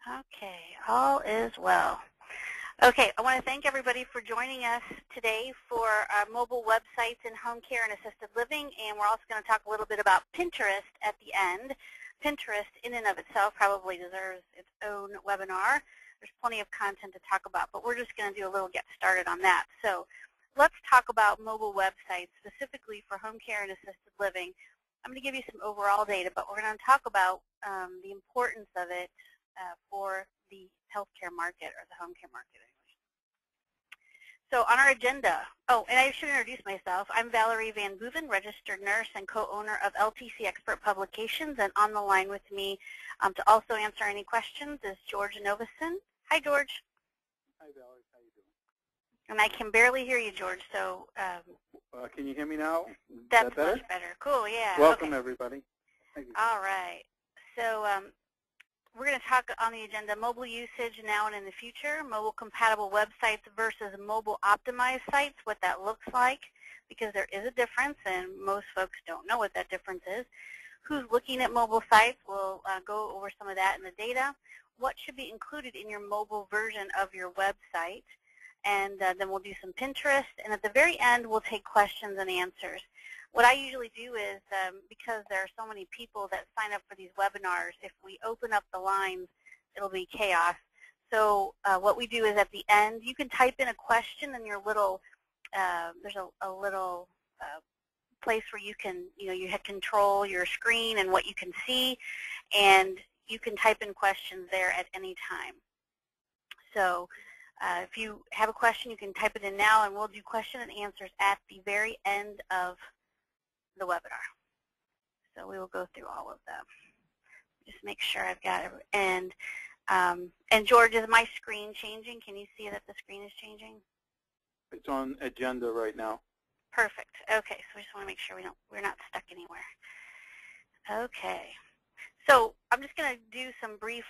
Okay, all is well. Okay, I want to thank everybody for joining us today for our mobile websites in home care and assisted living, and we're also going to talk a little bit about Pinterest at the end. Pinterest in and of itself probably deserves its own webinar. There's plenty of content to talk about, but we're just going to do a little get started on that. So let's talk about mobile websites specifically for home care and assisted living. I'm going to give you some overall data, but we're going to talk about the importance of it for the healthcare market or the home care market anyway. So on our agenda, and I should introduce myself. I'm Valerie Van Boeven, registered nurse and co-owner of LTC Expert Publications, and on the line with me to also answer any questions is George Novison. Hi, George. Hi, Valerie. How you doing? And I can barely hear you, George, so... can you hear me now? That's much better. Cool, yeah. Welcome, everybody. Thank you. All right. So we're going to talk on the agenda mobile usage now and in the future, mobile compatible websites versus mobile optimized sites, what that looks like, because there is a difference and most folks don't know what that difference is. Who's looking at mobile sites? We'll go over some of that in the data. What should be included in your mobile version of your website? And then we'll do some Pinterest, and at the very end we'll take questions and answers. What I usually do is, because there are so many people that sign up for these webinars, if we open up the lines, it'll be chaos. So what we do is at the end, you can type in a question in your little, there's a little place where you can, you control your screen and what you can see, and you can type in questions there at any time. So if you have a question, you can type it in now, and we'll do question and answers at the very end of the webinar. So we will go through all of them. Just make sure I've got it. And George, is my screen changing? Can you see that the screen is changing? It's on agenda right now. Perfect. Okay, so we just want to make sure we're not stuck anywhere. Okay. So I'm just going to do some brief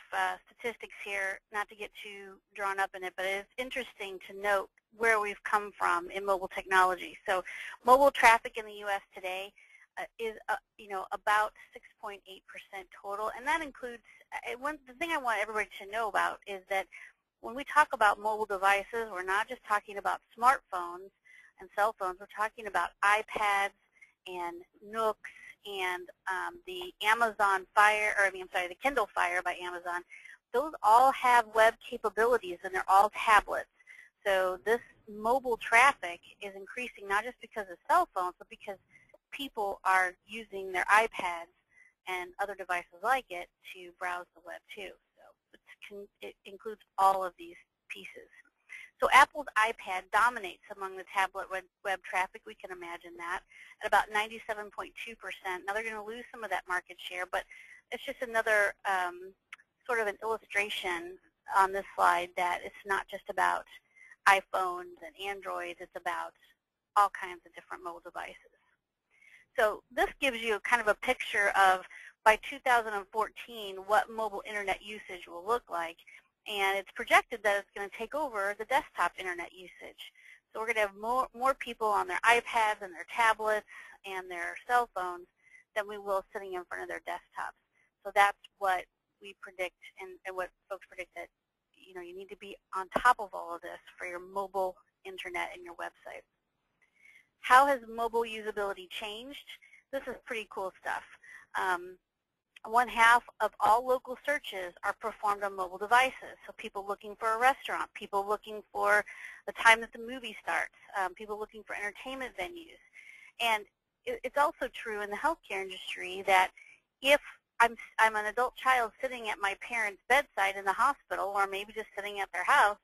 statistics here, not to get too drawn up in it, but it's interesting to note where we've come from in mobile technology. So mobile traffic in the U.S. today is about 6.8% total, and that includes, the thing I want everybody to know about is that when we talk about mobile devices, we're not just talking about smartphones and cell phones, we're talking about iPads and Nooks and the Amazon Fire, the Kindle Fire by Amazon. Those all have web capabilities, and they're all tablets. So this mobile traffic is increasing not just because of cell phones, but because people are using their iPads and other devices like it to browse the web too. So it includes all of these pieces. So Apple's iPad dominates among the tablet web traffic. We can imagine that at about 97.2%. Now they're going to lose some of that market share, but it's just another sort of an illustration on this slide that it's not just about iPhones and Androids. It's about all kinds of different mobile devices. So this gives you kind of a picture of, by 2014, what mobile internet usage will look like. And it's projected that it's going to take over the desktop internet usage. So we're going to have more people on their iPads and their tablets and their cell phones than we will sitting in front of their desktops. So that's what we predict, and what folks predict, that you need to be on top of all of this for your mobile internet and your website. How has mobile usability changed? This is pretty cool stuff. 1/2 of all local searches are performed on mobile devices. So people looking for a restaurant, people looking for the time that the movie starts, people looking for entertainment venues. And it's also true in the healthcare industry that if I'm an adult child sitting at my parents' bedside in the hospital, or maybe just sitting at their house,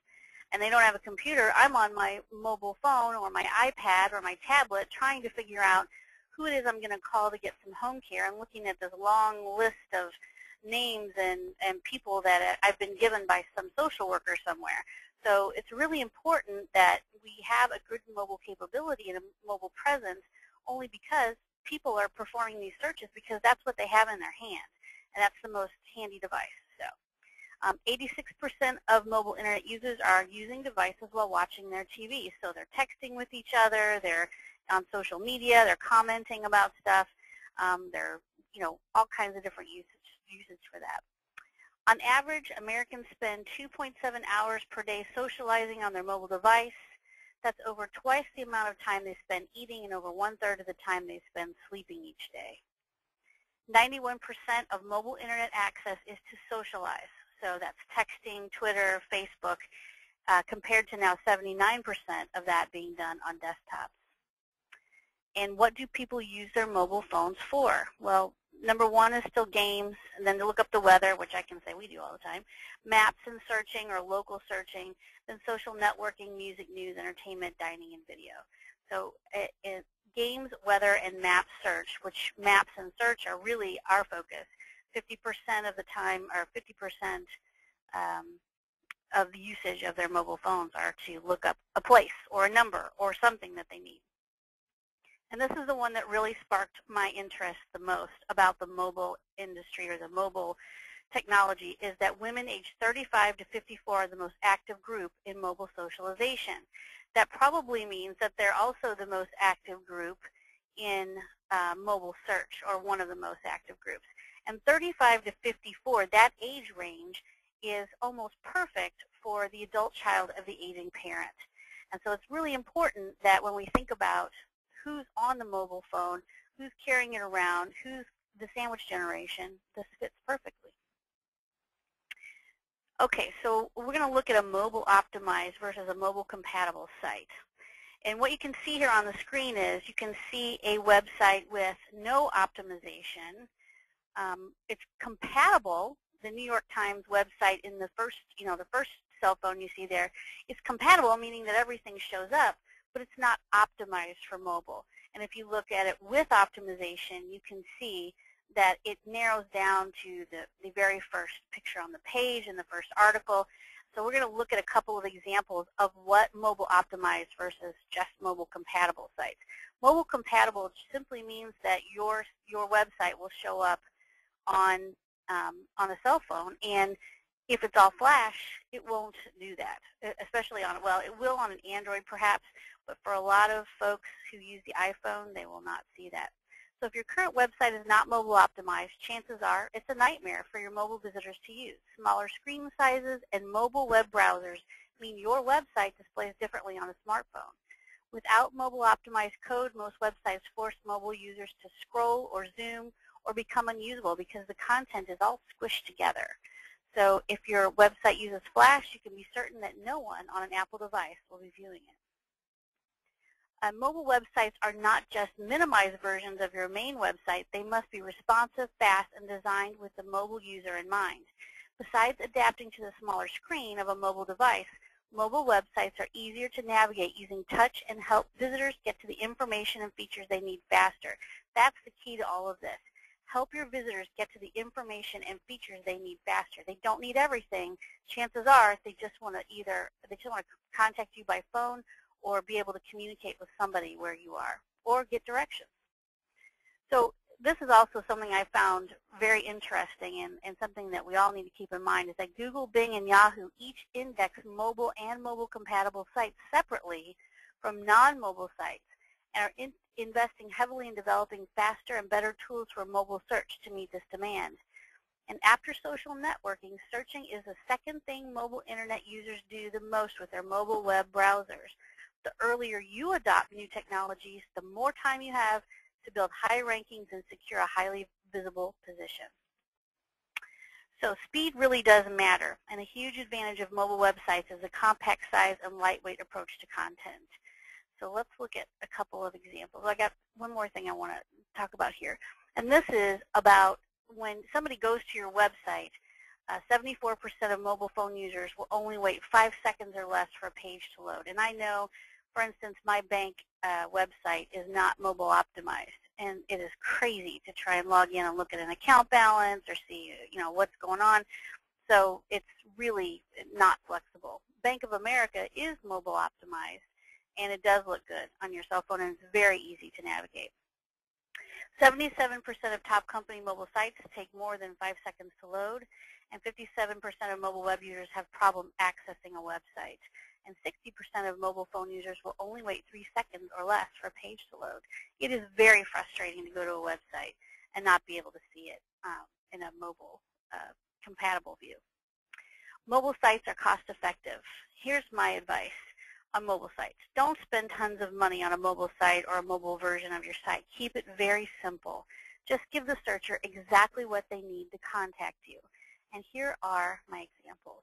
and they don't have a computer, I'm on my mobile phone or my iPad or my tablet trying to figure out who it is I'm going to call to get some home care. I'm looking at this long list of names and people that I've been given by some social worker somewhere. So it's really important that we have a good mobile capability and a mobile presence, only because people are performing these searches because that's what they have in their hand, and that's the most handy device. So 86% of mobile internet users are using devices while watching their TV. So they're texting with each other, they're on social media, they're commenting about stuff, they're all kinds of different usage for that. On average, Americans spend 2.7 hours per day socializing on their mobile device. That's over twice the amount of time they spend eating and over 1/3 of the time they spend sleeping each day. 91% of mobile internet access is to socialize. So that's texting, Twitter, Facebook, compared to now 79% of that being done on desktops. And what do people use their mobile phones for? Well, number one is still games, and then to look up the weather, which I can say we do all the time, maps and searching or local searching, then social networking, music, news, entertainment, dining, and video. So games, weather, and map search, which maps and search are really our focus. 50% of the time, or 50% of the usage of their mobile phones are to look up a place or a number or something that they need. And this is the one that really sparked my interest the most about the mobile industry or the mobile technology, is that women aged 35 to 54 are the most active group in mobile socialization. That probably means that they're also the most active group in mobile search, or one of the most active groups. And 35 to 54, that age range is almost perfect for the adult child of the aging parent. And so it's really important that when we think about who's on the mobile phone, who's carrying it around, who's the sandwich generation, this fits perfectly. Okay, so we're going to look at a mobile optimized versus a mobile compatible site. And what you can see here on the screen is you can see a website with no optimization. It's compatible. The New York Times website in the first cell phone you see there is compatible, meaning that everything shows up, but it's not optimized for mobile. And if you look at it with optimization, you can see that it narrows down to the very first picture on the page and the first article. So we're going to look at a couple of examples of what mobile optimized versus just mobile compatible sites. Mobile compatible simply means that your website will show up on a cell phone, and if it's all flash, it won't do that, especially on, well, it will on an Android perhaps, but for a lot of folks who use the iPhone, they will not see that. So if your current website is not mobile optimized, chances are it's a nightmare for your mobile visitors to use. Smaller screen sizes and mobile web browsers mean your website displays differently on a smartphone. Without mobile optimized code, most websites force mobile users to scroll or zoom or become unusable because the content is all squished together. So if your website uses Flash, you can be certain that no one on an Apple device will be viewing it. Mobile websites are not just minimized versions of your main website. They must be responsive, fast, and designed with the mobile user in mind. Besides adapting to the smaller screen of a mobile device, mobile websites are easier to navigate using touch and help visitors get to the information and features they need faster. That's the key to all of this. Help your visitors get to the information and features they need faster. They don't need everything. Chances are they just want to contact you by phone or be able to communicate with somebody where you are or get directions. So this is also something I found very interesting and something that we all need to keep in mind is that Google, Bing, and Yahoo each index mobile and mobile compatible sites separately from non-mobile sites and are investing heavily in developing faster and better tools for mobile search to meet this demand. And after social networking, searching is the second thing mobile internet users do the most with their mobile web browsers. The earlier you adopt new technologies, the more time you have to build high rankings and secure a highly visible position. So speed really does matter, and a huge advantage of mobile websites is the compact size and lightweight approach to content. So let's look at a couple of examples. I got one more thing I want to talk about here, and this is about when somebody goes to your website, 74% of mobile phone users will only wait 5 seconds or less for a page to load. And I know, for instance, my bank website is not mobile optimized, and it is crazy to try and log in and look at an account balance or see, what's going on. So it's really not flexible. Bank of America is mobile optimized, and it does look good on your cell phone, and it's very easy to navigate. 77% of top company mobile sites take more than 5 seconds to load, and 57% of mobile web users have problem accessing a website. And 60% of mobile phone users will only wait 3 seconds or less for a page to load. It is very frustrating to go to a website and not be able to see it in a mobile compatible view. Mobile sites are cost effective. Here's my advice on mobile sites. Don't spend tons of money on a mobile site or a mobile version of your site. Keep it very simple. Just give the searcher exactly what they need to contact you. And here are my examples.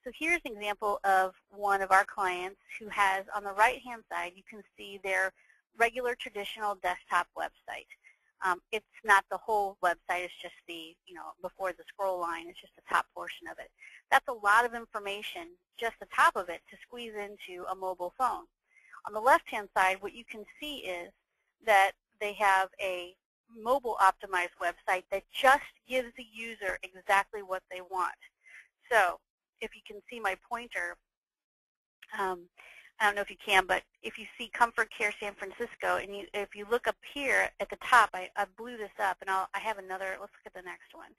So here's an example of one of our clients who has, on the right-hand side, you can see their regular traditional desktop website. It's not the whole website, it's just the, before the scroll line, it's just the top portion of it. That's a lot of information, just the top of it, to squeeze into a mobile phone. On the left-hand side, what you can see is that they have a mobile optimized website that just gives the user exactly what they want. So if you can see my pointer, I don't know if you can, but if you see Comfort Care San Francisco, and if you look up here at the top, I blew this up, and I have another. Let's look at the next one.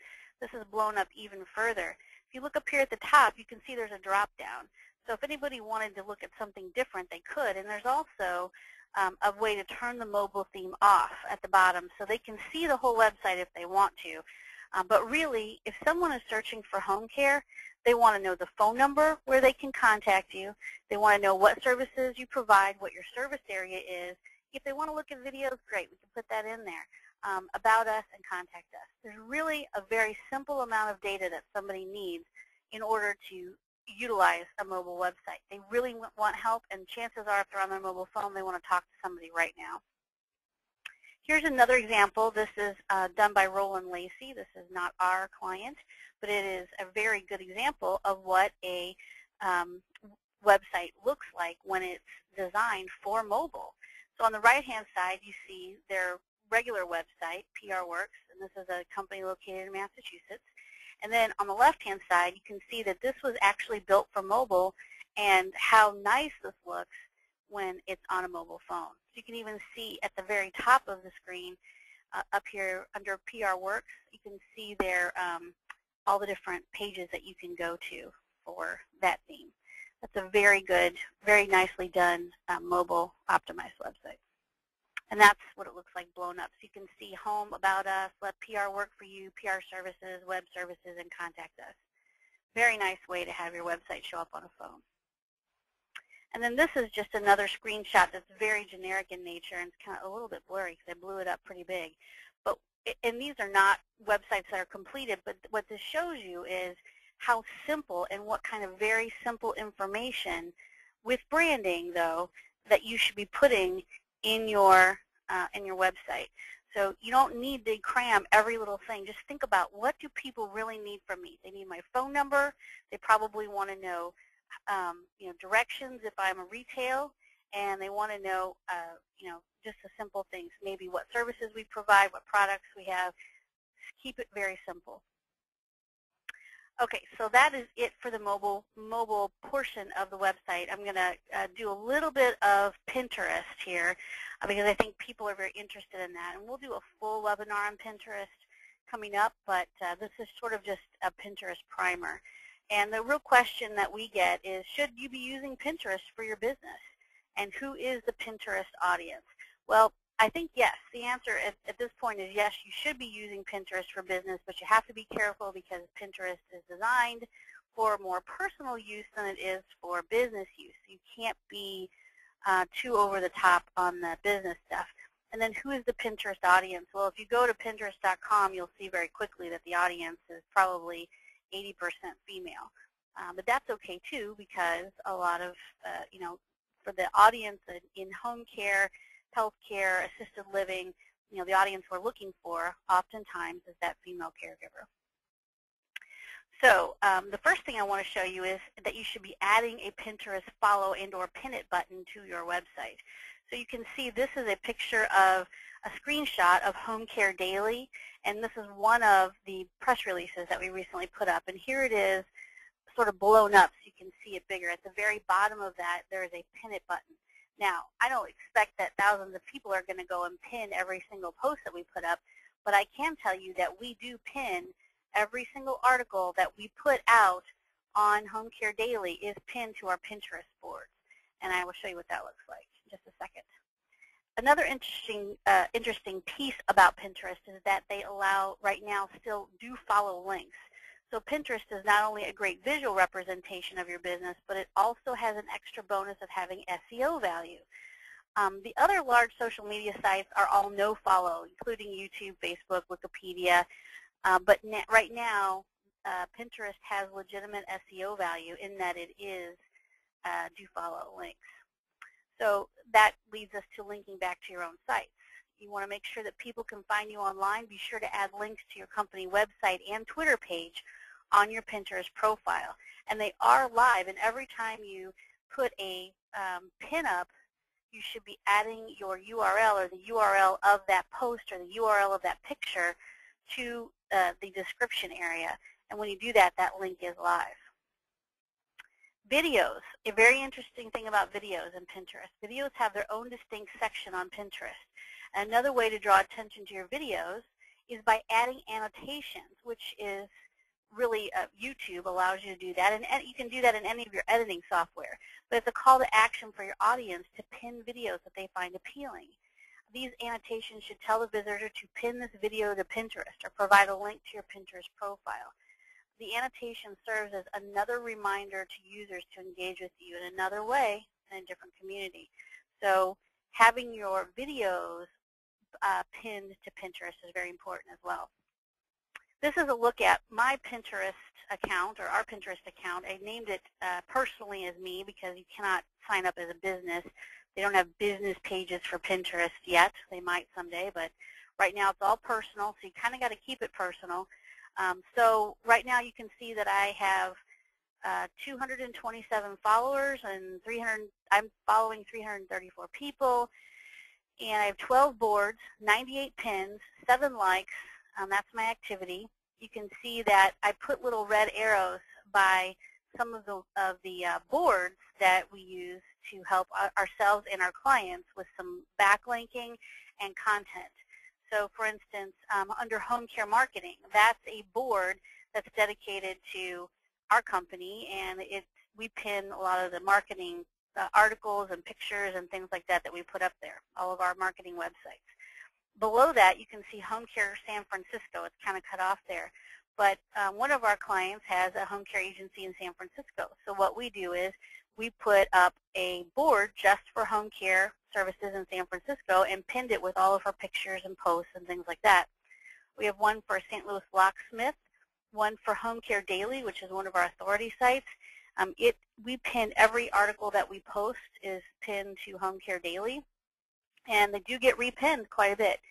This is blown up even further. If you look up here at the top, you can see there's a drop down. So if anybody wanted to look at something different, they could. And there's also a way to turn the mobile theme off at the bottom, so they can see the whole website if they want to. But really, if someone is searching for home care, they want to know the phone number where they can contact you. They want to know what services you provide, what your service area is. If they want to look at videos, great, we can put that in there. About us and contact us. There's really a very simple amount of data that somebody needs in order to utilize a mobile website. They really want help, and chances are if they're on their mobile phone, they want to talk to somebody right now. Here's another example. This is done by Roland Lacey. This is not our client, but it is a very good example of what a website looks like when it's designed for mobile. So on the right-hand side, you see their regular website, PRWorks, and this is a company located in Massachusetts. And then on the left-hand side, you can see that this was actually built for mobile and how nice this looks when it's on a mobile phone. So you can even see at the very top of the screen up here under PRWorks, you can see there all the different pages that you can go to for that theme. That's a very good, very nicely done mobile optimized website. And that's what it looks like blown up. So you can see home, about us, let PR work for you, PR services, web services, and contact us. Very nice way to have your website show up on a phone. And then this is just another screenshot that's very generic in nature, and it's kind of a little bit blurry because I blew it up pretty big. And these are not websites that are completed, but what this shows you is how simple and what kind of very simple information with branding, though, that you should be putting in your website. So you don't need to cram every little thing. Just think about, what do people really need from me? They need my phone number. They probably want to know, directions if I'm a retail, and they want to know, just the simple things. Maybe what services we provide, what products we have. Just keep it very simple. Okay, so that is it for the mobile portion of the website. I'm going to do a little bit of Pinterest here because I think people are very interested in that. And we'll do a full webinar on Pinterest coming up, but this is sort of just a Pinterest primer. And the real question that we get is, should you be using Pinterest for your business? And who is the Pinterest audience? Well, I think yes. The answer at this point is yes, you should be using Pinterest for business, but you have to be careful because Pinterest is designed for more personal use than it is for business use. You can't be too over the top on the business stuff. And then who is the Pinterest audience? Well, if you go to Pinterest.com, you'll see very quickly that the audience is probably 80% female. But that's okay too, because a lot of, for the audience in home care, healthcare, assisted living, the audience we're looking for oftentimes is that female caregiver. So the first thing I want to show you is that you should be adding a Pinterest follow and or pin it button to your website. So you can see this is a picture of a screenshot of Home Care Daily, and this is one of the press releases that we recently put up. And here it is sort of blown up so you can see it bigger. At the very bottom of that, there is a pin it button. Now, I don't expect that thousands of people are going to go and pin every single post that we put up, but I can tell you that we do pin every single article that we put out on Home Care Daily is pinned to our Pinterest boards. And I will show you what that looks like in just a second. Another interesting piece about Pinterest is that they allow, right now, still do follow links. So Pinterest is not only a great visual representation of your business, but it also has an extra bonus of having SEO value. The other large social media sites are all no-follow, including YouTube, Facebook, Wikipedia. But right now, Pinterest has legitimate SEO value in that it is do-follow links. So that leads us to linking back to your own sites. You want to make sure that people can find you online. Be sure to add links to your company website and Twitter page on your Pinterest profile. And they are live, and every time you put a pin up, you should be adding your URL or the URL of that post or the URL of that picture to the description area. And when you do that, that link is live. Videos, a very interesting thing about videos in Pinterest. Videos have their own distinct section on Pinterest. Another way to draw attention to your videos is by adding annotations, which is really YouTube allows you to do that, and you can do that in any of your editing software. But it's a call to action for your audience to pin videos that they find appealing. These annotations should tell the visitor to pin this video to Pinterest or provide a link to your Pinterest profile. The annotation serves as another reminder to users to engage with you in another way in a different community. So having your videos pinned to Pinterest is very important as well. This is a look at my Pinterest account, or our Pinterest account. I named it personally as me because you cannot sign up as a business. They don't have business pages for Pinterest yet. They might someday, but right now it's all personal, so you kind of got to keep it personal. So right now you can see that I have 227 followers, and I'm following 334 people, and I have 12 boards, 98 pins, 7 likes. That's my activity. You can see that I put little red arrows by some of the boards that we use to help ourselves and our clients with some backlinking and content. So for instance, under home care marketing, that's a board that's dedicated to our company, and we pin a lot of the marketing articles and pictures and things like that that we put up there, all of our marketing websites. Below that, you can see Home Care San Francisco. It's kind of cut off there. But one of our clients has a home care agency in San Francisco. So what we do is we put up a board just for home care services in San Francisco and pinned it with all of her pictures and posts and things like that. We have one for St. Louis Locksmith, one for Home Care Daily, which is one of our authority sites. We pin every article that we post is pinned to Home Care Daily. And they do get repinned quite a bit.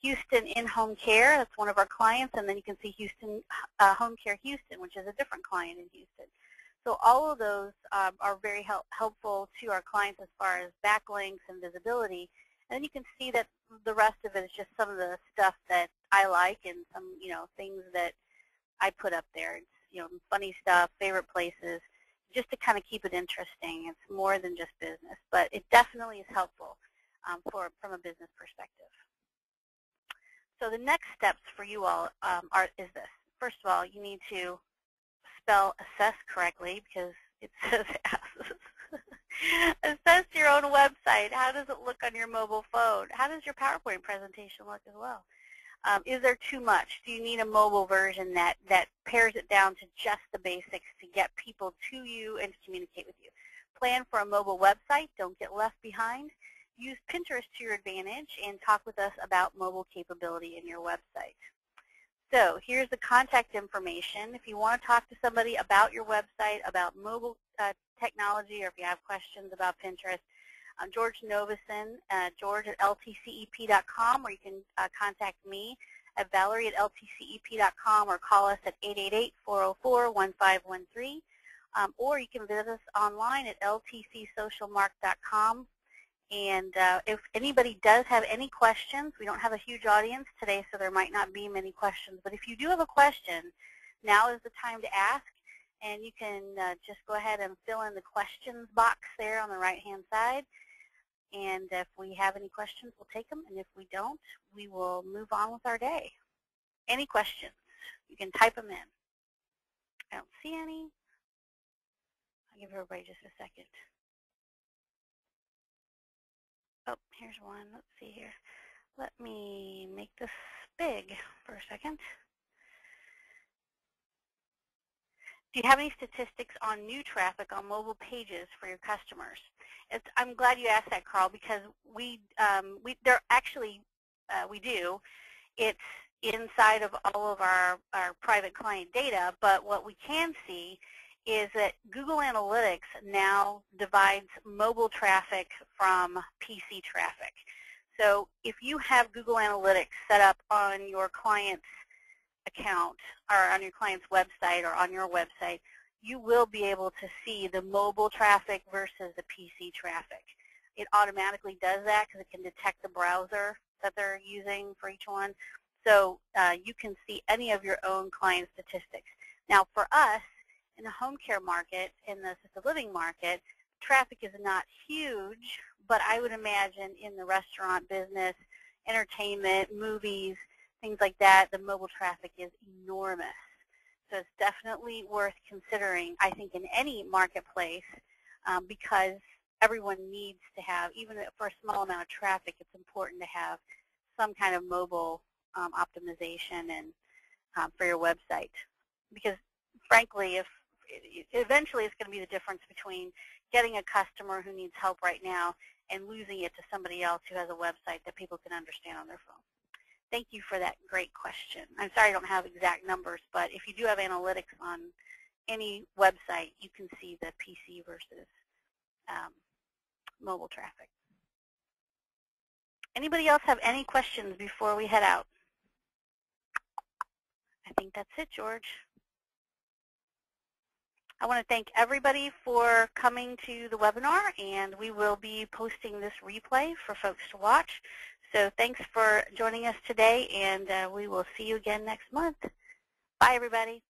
Houston In-Home Care, that's one of our clients, and then you can see Houston Home Care Houston, which is a different client in Houston. So all of those are very helpful to our clients as far as backlinks and visibility. And then you can see that the rest of it is just some of the stuff that I like and some, things that I put up there. It's, funny stuff, favorite places, just to kind of keep it interesting. It's more than just business, but it definitely is helpful. From a business perspective. So the next steps for you all is this. First of all, you need to spell assess correctly because it says assess your own website. How does it look on your mobile phone? How does your PowerPoint presentation look as well? Is there too much? Do you need a mobile version that pares it down to just the basics to get people to you and to communicate with you? Plan for a mobile website. Don't get left behind. Use Pinterest to your advantage and talk with us about mobile capability in your website. So here's the contact information. If you want to talk to somebody about your website, about mobile technology, or if you have questions about Pinterest, George Novison, George at ltcep.com, or you can contact me at Valerie at ltcep.com, or call us at 888-404-1513, or you can visit us online at ltcsocialmark.com. And if anybody does have any questions, we don't have a huge audience today, so there might not be many questions. But if you do have a question, now is the time to ask. And you can just go ahead and fill in the questions box there on the right-hand side. And if we have any questions, we'll take them. And if we don't, we will move on with our day. Any questions? You can type them in. I don't see any. I'll give everybody just a second. Oh, here's one. Let's see here. Let me make this big for a second. Do you have any statistics on new traffic on mobile pages for your customers? I'm glad you asked that, Carl, because we do. It's inside of all of our private client data, but what we can see is that Google Analytics now divides mobile traffic from PC traffic. So if you have Google Analytics set up on your client's account or on your client's website or on your website, you will be able to see the mobile traffic versus the PC traffic. It automatically does that because it can detect the browser that they're using for each one. So you can see any of your own client statistics. Now for us, in the home care market, in the assisted living market, traffic is not huge, but I would imagine in the restaurant business, entertainment, movies, things like that, the mobile traffic is enormous. So it's definitely worth considering, I think, in any marketplace because everyone needs to have, even for a small amount of traffic, it's important to have some kind of mobile optimization and for your website. Because frankly, eventually it's going to be the difference between getting a customer who needs help right now and losing it to somebody else who has a website that people can understand on their phone. Thank you for that great question. I'm sorry I don't have exact numbers, but if you do have analytics on any website, you can see the PC versus mobile traffic. Anybody else have any questions before we head out? I think that's it, George. I want to thank everybody for coming to the webinar, and we will be posting this replay for folks to watch. So thanks for joining us today, and we will see you again next month. Bye, everybody.